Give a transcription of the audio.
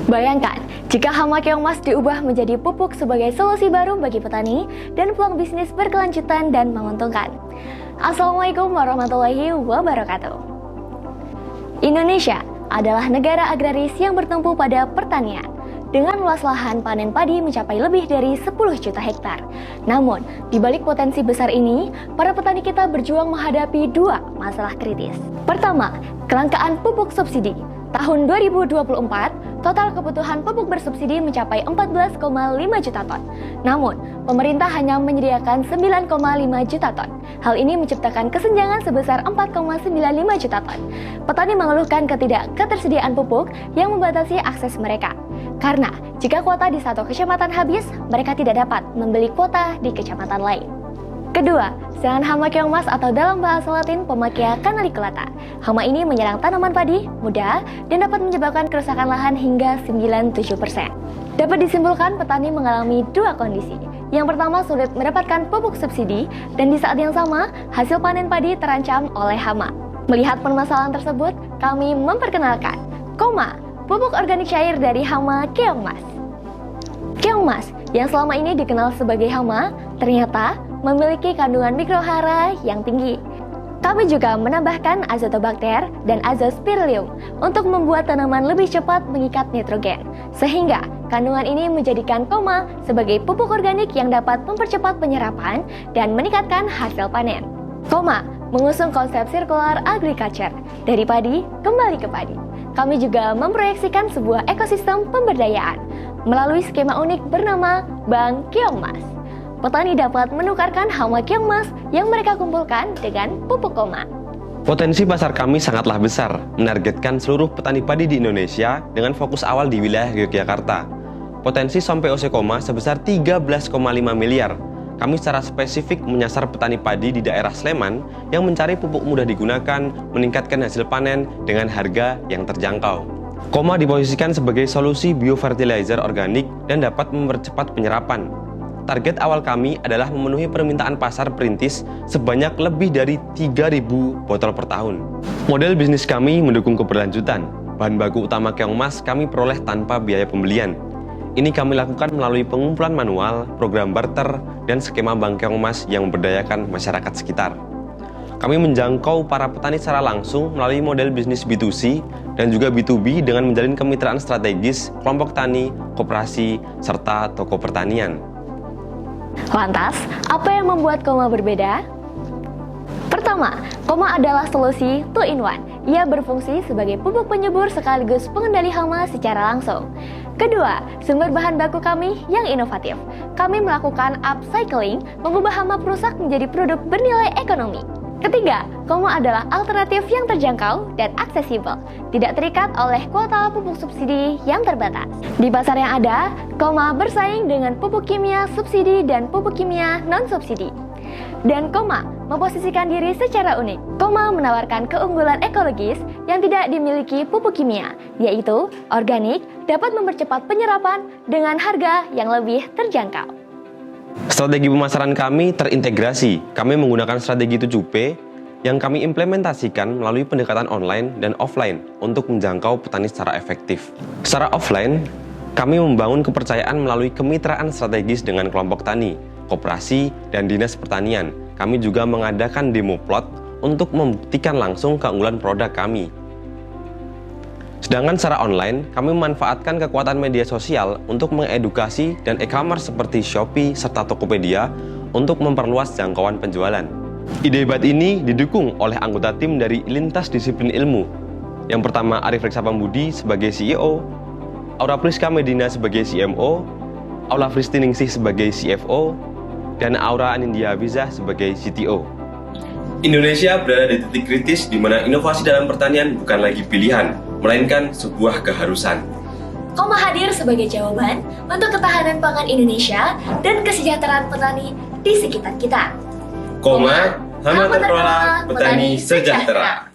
Bayangkan, jika hama keong mas diubah menjadi pupuk sebagai solusi baru bagi petani dan peluang bisnis berkelanjutan dan menguntungkan. Assalamualaikum warahmatullahi wabarakatuh. Indonesia adalah negara agraris yang bertumpu pada pertanian, dengan luas lahan panen padi mencapai lebih dari 10 juta hektar. Namun, di balik potensi besar ini, para petani kita berjuang menghadapi dua masalah kritis. Pertama, kelangkaan pupuk subsidi. Tahun 2024, total kebutuhan pupuk bersubsidi mencapai 14,5 juta ton. Namun, pemerintah hanya menyediakan 9,5 juta ton. Hal ini menciptakan kesenjangan sebesar 4,95 juta ton. Petani mengeluhkan ketersediaan pupuk yang membatasi akses mereka. Karena jika kuota di satu kecamatan habis, mereka tidak dapat membeli kuota di kecamatan lain. Kedua, serangan hama keong mas atau dalam bahasa Latin Pomachia canaliculata. Hama ini menyerang tanaman padi muda dan dapat menyebabkan kerusakan lahan hingga 97%. Dapat disimpulkan petani mengalami dua kondisi. Yang pertama, sulit mendapatkan pupuk subsidi, dan di saat yang sama, hasil panen padi terancam oleh hama. Melihat permasalahan tersebut, kami memperkenalkan pupuk organik cair dari hama keong mas. Keong mas yang selama ini dikenal sebagai hama, ternyata memiliki kandungan mikrohara yang tinggi. Kami juga menambahkan azotobakter dan azospirillum untuk membuat tanaman lebih cepat mengikat nitrogen, sehingga kandungan ini menjadikan sebagai pupuk organik yang dapat mempercepat penyerapan dan meningkatkan hasil panen. Mengusung konsep circular agriculture, dari padi kembali ke padi. Kami juga memproyeksikan sebuah ekosistem pemberdayaan melalui skema unik bernama Bank Keong Mas. Petani dapat menukarkan hama keong mas yang mereka kumpulkan dengan pupuk koma. Potensi pasar kami sangatlah besar, menargetkan seluruh petani padi di Indonesia dengan fokus awal di wilayah Yogyakarta. Potensi sampai OC koma sebesar 13,5 miliar. Kami secara spesifik menyasar petani padi di daerah Sleman yang mencari pupuk mudah digunakan, meningkatkan hasil panen dengan harga yang terjangkau. Koma diposisikan sebagai solusi biofertilizer organik dan dapat mempercepat penyerapan. Target awal kami adalah memenuhi permintaan pasar perintis sebanyak lebih dari 3.000 botol per tahun. Model bisnis kami mendukung keberlanjutan. Bahan baku utama keong mas kami peroleh tanpa biaya pembelian. Ini kami lakukan melalui pengumpulan manual, program barter, dan skema bank keong mas yang memberdayakan masyarakat sekitar. Kami menjangkau para petani secara langsung melalui model bisnis B2C dan juga B2B dengan menjalin kemitraan strategis, kelompok tani, koperasi, serta toko pertanian. Lantas, apa yang membuat koma berbeda? Pertama, koma adalah solusi 2-in-1. Ia berfungsi sebagai pupuk penyubur sekaligus pengendali hama secara langsung. Kedua, sumber bahan baku kami yang inovatif. Kami melakukan upcycling, mengubah hama perusak menjadi produk bernilai ekonomi. Ketiga, koma adalah alternatif yang terjangkau dan aksesibel, tidak terikat oleh kuota pupuk subsidi yang terbatas. Di pasar yang ada, koma bersaing dengan pupuk kimia subsidi dan pupuk kimia non-subsidi. Dan koma memposisikan diri secara unik. Koma menawarkan keunggulan ekologis yang tidak dimiliki pupuk kimia, yaitu organik, dapat mempercepat penyerapan dengan harga yang lebih terjangkau. Strategi pemasaran kami terintegrasi. Kami menggunakan strategi 7P yang kami implementasikan melalui pendekatan online dan offline untuk menjangkau petani secara efektif. Secara offline, kami membangun kepercayaan melalui kemitraan strategis dengan kelompok tani, koperasi, dan dinas pertanian. Kami juga mengadakan demo plot untuk membuktikan langsung keunggulan produk kami. Sedangkan secara online, kami memanfaatkan kekuatan media sosial untuk mengedukasi dan e-commerce seperti Shopee serta Tokopedia untuk memperluas jangkauan penjualan. Ide hebat ini didukung oleh anggota tim dari lintas disiplin ilmu. Yang pertama, Arif Reksa Pambudi sebagai CEO, Aura Priska Medina sebagai CMO, Aula Fristiningsih sebagai CFO, dan Aura Anindya Hafiza sebagai CTO. Indonesia berada di titik kritis di mana inovasi dalam pertanian bukan lagi pilihan, melainkan sebuah keharusan. Koma hadir sebagai jawaban untuk ketahanan pangan Indonesia dan kesejahteraan petani di sekitar kita. Hama terkelola, petani sejahtera.